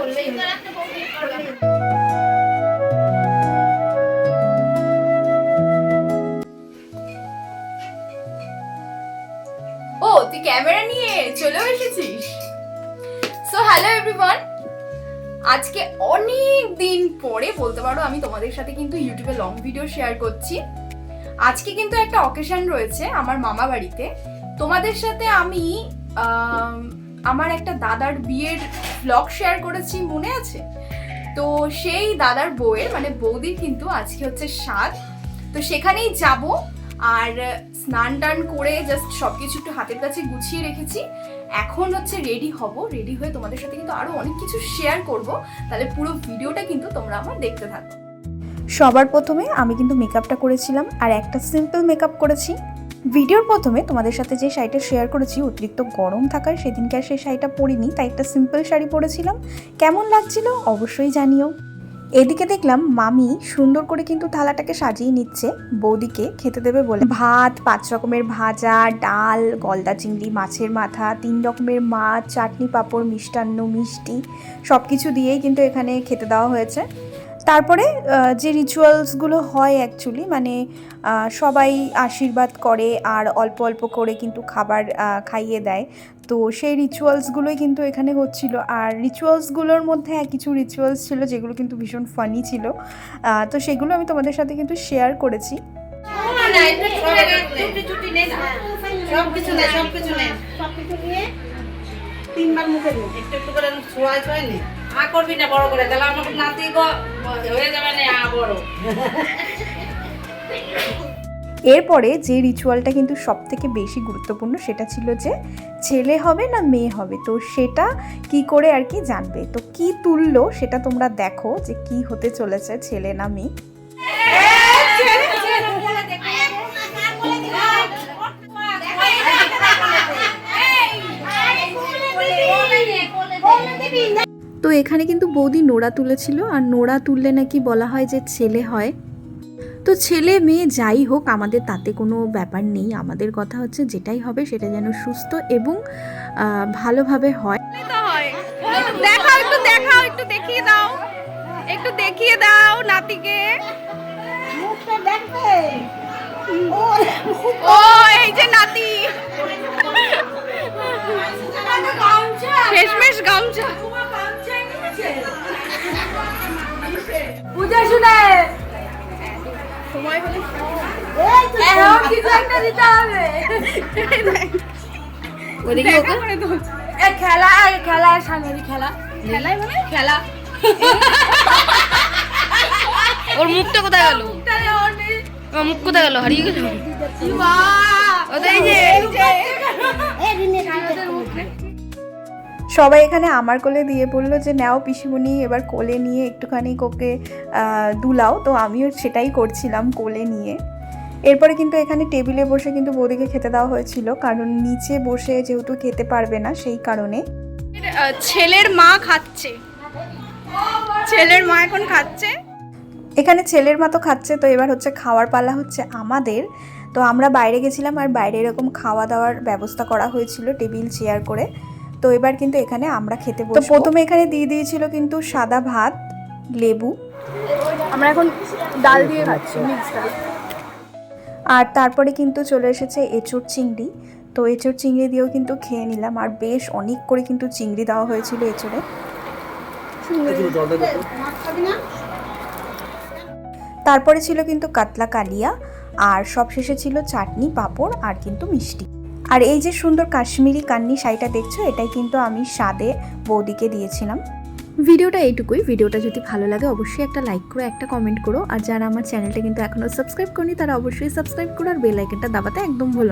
ও তুই ক্যামেরা নিয়ে চলে এসেছিস। সো হ্যালো এভরিওয়ান, আজকে অনেক দিন পরে বলতে পারো আমি তোমাদের সাথে কিন্তু ইউটিউবে লং ভিডিও শেয়ার করছি। আজকে কিন্তু একটা অকেশন রয়েছে আমার মামা বাড়িতে। তোমাদের সাথে আমি আমার একটা দাদার বিয়ের ব্লগ শেয়ার করেছি, মনে আছে? তো সেই দাদার বউয়ের মানে বৌদির কিন্তু আজকে হচ্ছে স্বাদ। তো সেখানেই যাব, আর স্নান টান করে জাস্ট সবকিছু একটু হাতের কাছে গুছিয়ে রেখেছি। এখন হচ্ছে রেডি হব, রেডি হয়ে তোমাদের সাথে কিন্তু আরো অনেক কিছু শেয়ার করব। তাহলে পুরো ভিডিওটা কিন্তু তোমরা আমার দেখতে থাকো। সবার প্রথমে আমি কিন্তু মেকআপটা করেছিলাম, আর একটা সিম্পল মেকআপ করেছি। ভিডিওর প্রথমে তোমাদের সাথে যে শাড়িটা শেয়ার করেছি, অতিরিক্ত গরম থাকায় সেদিনকে আর সেই শাড়িটা পরিনি, তাই একটা সিম্পল শাড়ি পরেছিলাম। কেমন লাগছিল অবশ্যই জানিও। এদিকে দেখলাম মামি সুন্দর করে কিন্তু থালাটাকে সাজিয়ে নিচ্ছে বৌদিকে খেতে দেবে বলে। ভাত, 5 রকমের ভাজা, ডাল, গলদা চিংড়ি, মাছের মাথা, 3 রকমের মাছ, চাটনি, পাঁপড়, মিষ্টান্ন, মিষ্টি সব কিছু দিয়েই কিন্তু এখানে খেতে দেওয়া হয়েছে। তারপরে যে রিচুয়ালসগুলো হয় অ্যাকচুয়ালি, মানে সবাই আশীর্বাদ করে আর অল্প অল্প করে কিন্তু খাবার খাইয়ে দেয়। তো সেই রিচুয়ালসগুলোই কিন্তু এখানে হচ্ছিল। আর রিচুয়ালসগুলোর মধ্যে কিছু রিচুয়ালস ছিল যেগুলো কিন্তু ভীষণ ফানি ছিল। তো সেগুলো আমি তোমাদের সাথে কিন্তু শেয়ার করেছি। তিনবার মুখে একটু একটু করে ছোঁয়া ছোঁয়া নে। করবি না বড় করে, তাহলে আমার নাতি হয়ে যাবে না বড়। এরপরে যে রিচুয়ালটা কিন্তু সব থেকে বেশি গুরুত্বপূর্ণ, সেটা ছিল যে ছেলে হবে না মেয়ে হবে। তো সেটা কি করে আর কি জানবে, তো কি তুললো সেটা তোমরা দেখো যে কি হতে চলেছে, ছেলে না মেয়ে। তো এখানে কিন্তু বৌদি নোড়া তুলেছিল, আর নোড়া তুললে নাকি বলা হয় যে ছেলে হয়। তো ছেলে মেয়ে যাই হোক আমাদের তাতে কোনো ব্যাপার নেই, আমাদের কথা হচ্ছে যেটাই হবে সেটা যেন সুস্থ এবং ভালোভাবে হয়। দেখাও, একটু দেখাও, একটু দেখিয়ে দাও, একটু দেখিয়ে দাও নাতিকে। ও এই যে নাতি, শেষমেশ গামছা পূজা শুনে সময় হলে কিছু একটা দিতে হবে। খেলা খেলা সামনে খেলা খেলাই মানে খেলা। ওর মুখটা কোথায় গেল? ওর মুখ কোথায় গেল? হারিয়ে গেল। সবাই এখানে আমার কোলে দিয়ে বললো যে নাও পিসিমণি, এবার কোলে নিয়ে একটুখানি ওকে দুলাও। তো আমিও সেটাই করছিলাম কোলে নিয়ে। এরপরে কিন্তু এখানে টেবিলে বসে কিন্তু বৌদিকে খেতে দেওয়া হয়েছিল, কারণ নিচে বসে যেহেতু খেতে পারবে না সেই কারণে। ছেলের মা খাচ্ছে, ছেলের মা এখন খাচ্ছে। এখানে ছেলের মা তো খাচ্ছে, তো এবার হচ্ছে খাওয়ার পালা হচ্ছে আমাদের। তো আমরা বাইরে গেছিলাম, আর বাইরে এরকম খাওয়া দাওয়ার ব্যবস্থা করা হয়েছিল টেবিল চেয়ার করে। তো এবার কিন্তু এখানে আমরা খেতে বসবো। তো প্রথমে এখানে দিয়ে দিয়েছিল কিন্তু সাদা ভাত, লেবু। আমরা এখন ডাল দিয়ে খাচ্ছি, মিক্স ডাল। আর তারপরে কিন্তু চলে এসেছে এঁচোড় চিংড়ি। তো এঁচোড় চিংড়ি দিয়েও কিন্তু খেয়ে নিলাম, আর বেশ অনেক করে কিন্তু চিংড়ি দেওয়া হয়েছিল এঁচোড়ে। তারপরে ছিল কিন্তু কাতলা কালিয়া, আর সবশেষে ছিল চাটনি, পাঁপড় আর কিন্তু মিষ্টি। আর এই যে সুন্দর কাশ্মীরি কান্নি শাড়িটা দেখছো, এটাই কিন্তু আমি স্বাদে বৌদিকে দিয়েছিলাম। ভিডিওটা এইটুকুই। ভিডিওটা যদি ভালো লাগে অবশ্যই একটা লাইক করো, একটা কমেন্ট করো। আর যারা আমার চ্যানেলটা কিন্তু এখনও সাবস্ক্রাইব করনি তারা অবশ্যই সাবস্ক্রাইব করো, আর বেল আইকনটা দাবাতে একদম ভুলো না।